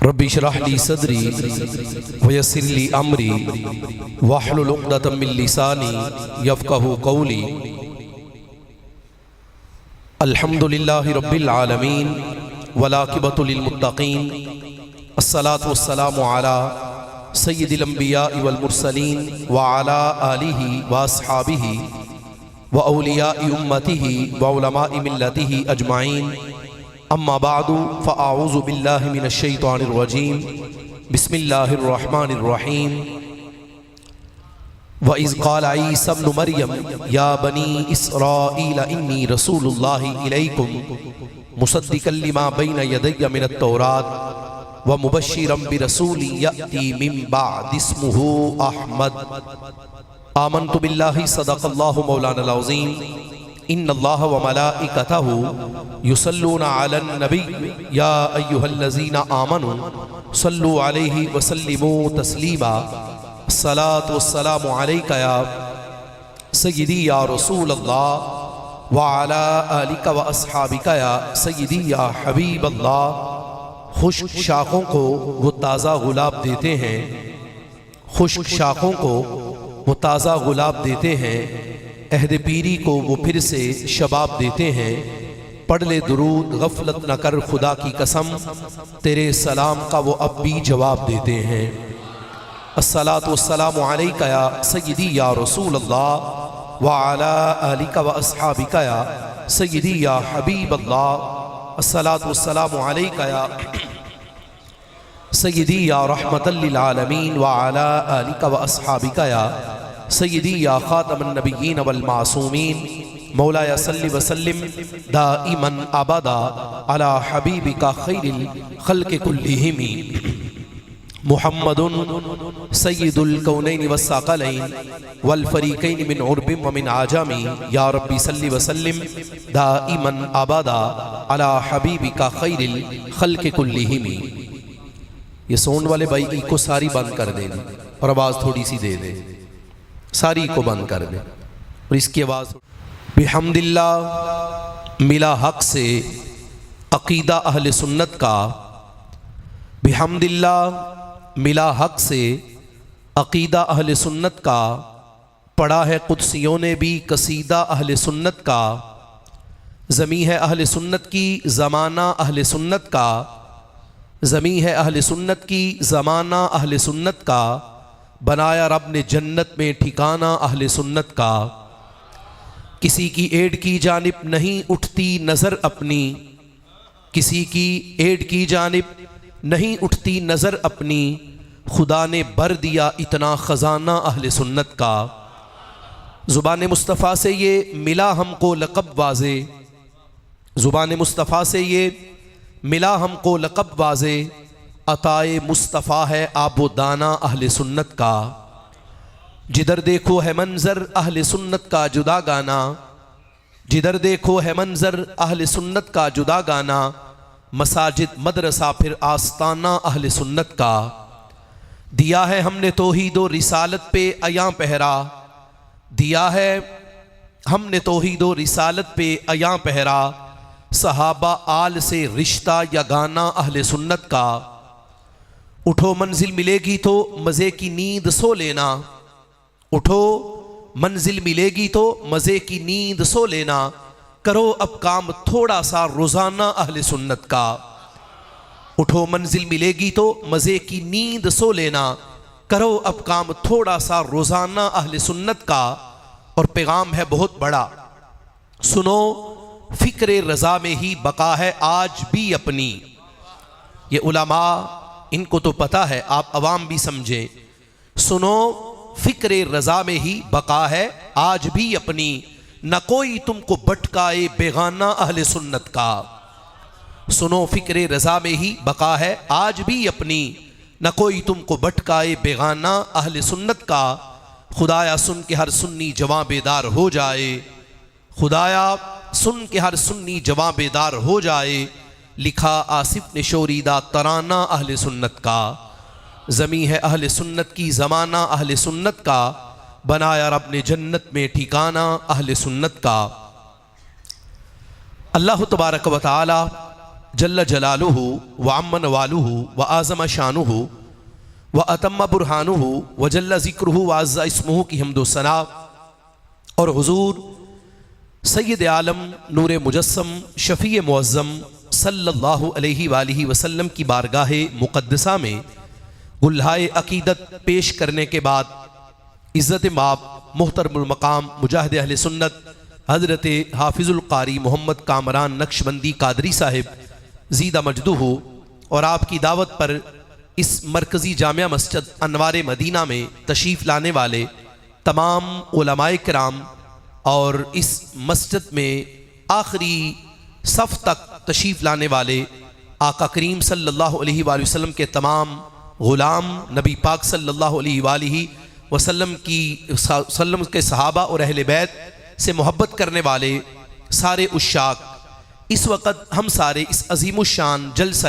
رب اشرح لي صدري ويسر لي امري واحلل عقدة من لساني يفقهوا قولي. الحمد لله رب العالمين والعاقبة للمتقين، الصلاة والسلام على سيد الانبياء والمرسلين وعلى آلہ واصحابہ واولیاء امته وعلماء ملته اجمعین. اما بعد فاعوذ باللہ من الشیطان الرجیم. بسم اللہ الرحمن الرحیم. وَإِذْ قَالَ عِيسَى ابْنُ مَرْيَمَ يَا بَنِي إِسْرَائِيلَ إِنِّي رَسُولُ اللَّهِ إِلَيْكُمْ مُصَدِّقًا لِمَا بَيْنَ يَدَيَّ مِنَ التَّوْرَاةِ وَمُبَشِّرًا بِرَسُولٍ يَأْتِي مِن بَعْدِي اسْمُهُ أَحْمَدُ. آمنت باللہ صدق اللہ مولانا العظیم. ان اللہ وملائکتہ یصلون علی النبی یا ایہا الذین آمنوا صلوا علیہ وسلموا تسلیما. الصلاة والسلام علیک یا سیدی یا رسول اللہ وعلی آلک واصحابک یا سیدی یا حبیب اللہ. خشک شاخوں کو وہ تازہ گلاب دیتے ہیں، خشک شاخوں کو وہ تازہ گلاب دیتے ہیں، عہد پیری کو وہ پھر سے شباب دیتے ہیں. پڑھ لے درود غفلت نہ کر خدا کی قسم، تیرے سلام کا وہ اب بھی جواب دیتے ہیں. الصلاۃ والسلام علیک یا سیدی یا رسول اللہ وعلی آلک واصحابک یا سیدی یا حبیب اللہ. الصلاۃ والسلام علیک یا سیدی یا رحمت للعالمین وعلی آلک واصحابک یا سیدی یا خاتم النبیین والمعصومین. مولایا صلی وسلم دائما ابدا علی حبیبک خیر الخلق کلہم محمد سید الکونین والثقلین والفریقین من عرب ومن عجم. یا ربی صلی وسلم دائما ابدا علی حبیبک خیر الخلق کلہم. یہ سونڈ والے بھائی کو ساری بند کر دیں اور آواز تھوڑی سی دے دیں، ساری کو بند کر دیں اور اس کی آواز. بحمد اللہ ملا حق سے عقیدہ اہل سنت کا، بحمد اللہ ملا حق سے عقیدہ اہل سنت کا. پڑھا ہے قدسیوں نے بھی قصیدہ اہل سنت کا. زمیں ہے اہل سنت کی زمانہ اہل سنت کا، زمیں ہے اہل سنت کی زمانہ اہل سنت کا. بنایا رب نے جنت میں ٹھکانہ اہل سنت کا. کسی کی ایڈ کی جانب نہیں اٹھتی نظر اپنی، کسی کی ایڈ کی جانب نہیں اٹھتی نظر اپنی. خدا نے بھر دیا اتنا خزانہ اہل سنت کا. زبان مصطفیٰ سے یہ ملا ہم کو لقب واضح، زبان مصطفیٰ سے یہ ملا ہم کو لقب واضح. عطائے مصطفیٰ ہے آب و دانہ اہل سنت کا. جدھر دیکھو ہے منظر اہل سنت کا جدا گانا، جدھر دیکھو ہے منظر اہل سنت کا جدا گانا. مساجد مدرسہ پھر آستانہ اہل سنت کا. دیا ہے ہم نے توحید و رسالت پہ عیاں پہرا، دیا ہے ہم نے توحید و رسالت پہ عیاں پہرا. صحابہ آل سے رشتہ یا گانا اہل سنت کا. اٹھو منزل ملے گی تو مزے کی نیند سو لینا، اٹھو منزل ملے گی تو مزے کی نیند سو لینا. کرو اب کام تھوڑا سا روزانہ اہل سنت کا. اٹھو منزل ملے گی تو مزے کی نیند سو لینا. کرو اب کام تھوڑا سا روزانہ اہل سنت کا. اور پیغام ہے بہت بڑا، سنو فکر رضا میں ہی بقا ہے آج بھی اپنی. یہ علماء ان کو تو پتہ ہے، آپ عوام بھی سمجھیں. سنو فکر رضا میں ہی بقا ہے آج بھی اپنی. نہ کوئی تم کو بھٹکائے بیگانہ اہل سنت کا. سنو فکر رضا میں ہی بقا ہے آج بھی اپنی. نہ کوئی تم کو بھٹکائے بیگانہ اہل سنت کا. خدایا سن کے ہر سنی جواں بیدار ہو جائے، خدایا سن کے ہر سنی جواں بیدار ہو جائے. لکھا آصف نے شوریدہ ترانہ اہل سنت کا. زمیں ہے اہل سنت کی زمانہ اہل سنت کا. بنایا رب نے جنت میں ٹھکانہ اہل سنت کا. اللہ تبارک و تعالی جل جلالہ وعم نوالہ وعظم شانہ واتم برہانہ وجل ذکرہ وعز اسمہ کی حمد و ثنا، اور حضور سید عالم نور مجسم شفیع معظم صلی اللہ علیہ وآلہ وسلم کی بارگاہ مقدسہ میں گلہائے عقیدت پیش کرنے کے بعد عزت مآب محترم المقام مجاہد اہل سنت حضرت حافظ القاری محمد کامران نقشبندی قادری صاحب زیدہ مجدہ اور آپ کی دعوت پر اس مرکزی جامعہ مسجد انوار مدینہ میں تشریف لانے والے تمام علماء کرام اور اس مسجد میں آخری صف تک تشریف لانے والے آقا کریم صلی اللہ علیہ وآلہ وسلم کے تمام غلام، نبی پاک صلی اللہ علیہ وآلہ وسلم کے صحابہ اور اہل بیت سے محبت کرنے والے سارے عشاق، اس وقت ہم سارے اس عظیم الشان جلسہ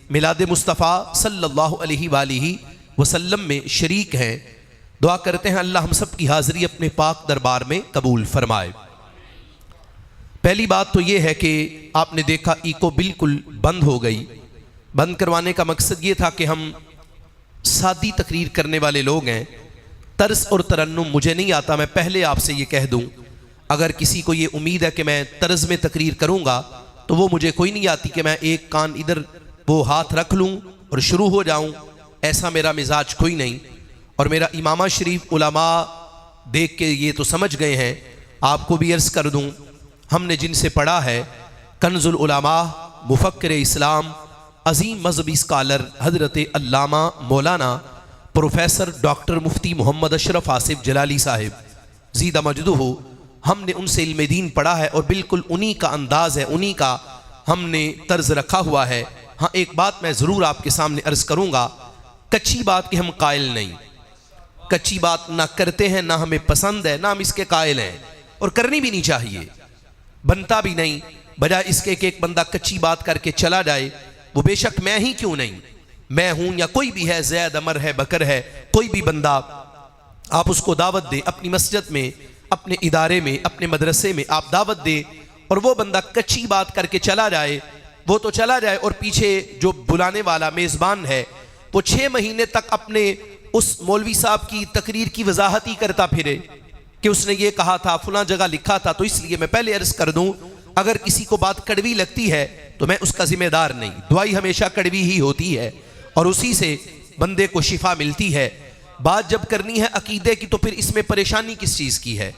میلاد مصطفیٰ صلی اللہ علیہ وآلہ وسلم میں شریک ہیں۔ دعا کرتے ہیں اللہ ہم سب کی حاضری اپنے پاک دربار میں قبول فرمائے۔ پہلی بات تو یہ ہے کہ آپ نے دیکھا ایکو بالکل بند ہو گئی۔ بند کروانے کا مقصد یہ تھا کہ ہم سادی تقریر کرنے والے لوگ ہیں، طرز اور ترنم مجھے نہیں آتا۔ میں پہلے آپ سے یہ کہہ دوں، اگر کسی کو یہ امید ہے کہ میں طرز میں تقریر کروں گا تو وہ مجھے کوئی نہیں آتی کہ میں ایک کان ادھر وہ ہاتھ رکھ لوں اور شروع ہو جاؤں، ایسا میرا مزاج کوئی نہیں۔ اور میرا امامہ شریف علماء دیکھ کے یہ تو سمجھ گئے ہیں، آپ کو بھی عرض کر دوں، ہم نے جن سے پڑھا ہے کنز العلماء مفکر اسلام عظیم مذہبی اسکالر حضرت علامہ مولانا پروفیسر ڈاکٹر مفتی محمد اشرف آصف جلالی صاحب زیدہ مجدہ، ہم نے ان سے علم دین پڑھا ہے اور بالکل انہی کا انداز ہے، انہی کا ہم نے طرز رکھا ہوا ہے۔ ہاں ایک بات میں ضرور آپ کے سامنے عرض کروں گا، کچی بات کے ہم قائل نہیں، کچی بات نہ کرتے ہیں، نہ ہمیں پسند ہے، نہ ہم اس کے قائل ہیں، اور کرنی بھی نہیں چاہیے، بنتا بھی نہیں۔ بجائے اس کے کہ ایک بندہ کچی بات کر کے چلا جائے، وہ بے شک میں ہی کیوں نہیں، میں ہوں یا کوئی بھی ہے، زید عمر ہے، بکر ہے، کوئی بھی بندہ، آپ اس کو دعوت دیں اپنی مسجد میں، اپنے ادارے میں، اپنے مدرسے میں آپ دعوت دیں، اور وہ بندہ کچی بات کر کے چلا جائے، وہ تو چلا جائے، اور پیچھے جو بلانے والا میزبان ہے وہ 6 مہینے تک اپنے اس مولوی صاحب کی تقریر کی وضاحت ہی کرتا پھرے کہ اس نے یہ کہا تھا، فلاں جگہ لکھا تھا۔ تو اس لیے میں پہلے عرض کر دوں، اگر کسی کو بات کڑوی لگتی ہے تو میں اس کا ذمہ دار نہیں، دعائی ہمیشہ کڑوی ہی ہوتی ہے اور اسی سے بندے کو شفا ملتی ہے۔ بات جب کرنی ہے عقیدے کی تو پھر اس میں پریشانی کس چیز کی ہے؟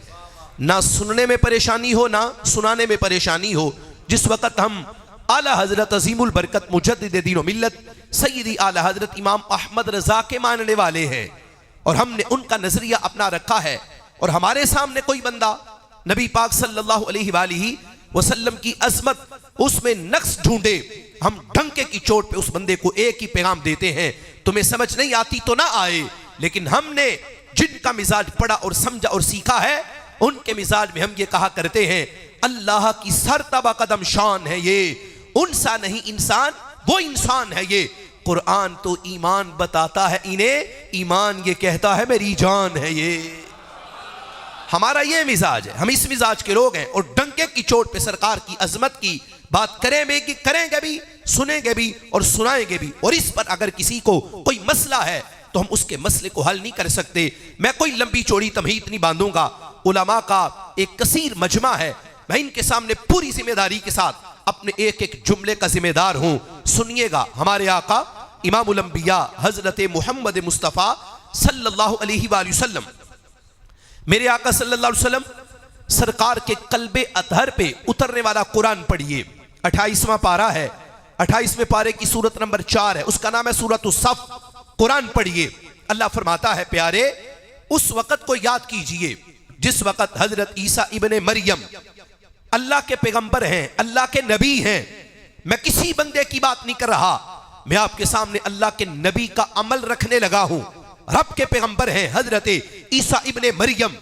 نہ سننے میں پریشانی ہو، نہ سنانے میں پریشانی ہو۔ جس وقت ہم اعلیٰ حضرت عظیم البرکت مجدد دین و ملت سیدی اعلیٰ حضرت امام احمد رضا کے ماننے والے ہیں اور ہم نے ان کا نظریہ اپنا رکھا ہے، اور ہمارے سامنے کوئی بندہ نبی پاک صلی اللہ علیہ وآلہ وسلم کی عظمت اس میں نقص ڈھونڈے، ہم ڈنکے کی چوٹ پہ اس بندے کو ایک ہی پیغام دیتے ہیں، تمہیں سمجھ نہیں آتی تو نہ آئے، لیکن ہم نے جن کا مزاج پڑھا اور سمجھا اور سیکھا ہے ان کے مزاج میں ہم یہ کہا کرتے ہیں، اللہ کی سرتبہ قدم شان ہے یہ، انسا نہیں انسان، وہ انسان ہے یہ، قرآن تو ایمان بتاتا ہے انہیں، ایمان یہ کہتا ہے میری جان ہے یہ۔ ہمارا یہ مزاج ہے، ہم اس مزاج کے لوگ ہیں، اور ڈنکے کی چوٹ پہ سرکار کی عظمت کی بات کریں گے بھی، سنیں گے بھی اور سنائیں گے بھی، اور اس پر اگر کسی کو کوئی مسئلہ ہے تو ہم اس کے مسئلے کو حل نہیں کر سکتے۔ میں کوئی لمبی چوڑی تمہید نہیں باندھوں گا، علماء کا ایک کثیر مجمع ہے، میں ان کے سامنے پوری ذمہ داری کے ساتھ اپنے ایک ایک جملے کا ذمہ دار ہوں۔ سنیے گا، ہمارے آقا امام الانبیاء حضرت محمد مصطفیٰ صلی اللہ علیہ وآلہ وسلم، میرے آقا صلی اللہ علیہ وسلم سرکار کے قلب اطہر پہ اترنے والا قرآن پڑھیے، 28واں پارہ ہے، 28ویں پارے کی سورت نمبر 4 ہے، اس کا نام ہے سورۃ الصف۔ قرآن پڑھیے، اللہ فرماتا ہے پیارے اس وقت کو یاد کیجئے جس وقت حضرت عیسیٰ ابن مریم اللہ کے پیغمبر ہیں، اللہ کے نبی ہیں۔ میں کسی بندے کی بات نہیں کر رہا، میں آپ کے سامنے اللہ کے نبی کا عمل رکھنے لگا ہوں۔ رب کے پیغمبر ہیں حضرت عیسیٰ ابن مریم،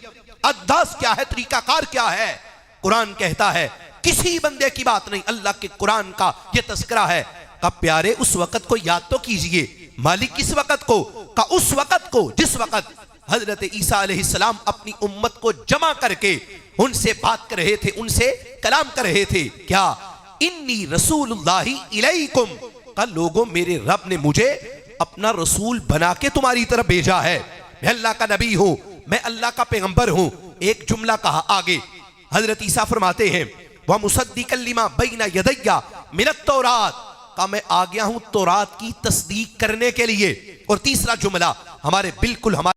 انداز کیا ہے، طریقہ کار کیا ہے؟ قرآن کہتا ہے کسی بندے کی بات نہیں، اللہ کے قرآن کا یہ تذکرہ ہے۔ کہ پیارے اس وقت کو یاد تو کیجئے، مالک کس وقت کو؟ کہ اس وقت کو جس وقت حضرت عیسیٰ علیہ السلام اپنی امت کو جمع کر کے ان سے بات کر رہے تھے، ان سے کلام کر رہے تھے۔ کیا انی رسول اللہ الیکم، کہا لوگوں میرے رب نے مجھے اپنا رسول بنا کے تمہاری طرف بھیجا ہے، میں اللہ کا نبی ہوں، میں اللہ کا پیغمبر ہوں۔ ایک جملہ کہا آگے، حضرت عیسیٰ فرماتے ہیں وَمُصَدِّقًا لِمَا بَيْنَ يَدَيَّ مِنَ التَّوْرَاتِ، کہا میں آ گیا ہوں تورات کی تصدیق کرنے کے لیے۔ اور تیسرا جملہ ہمارے بالکل ہمارے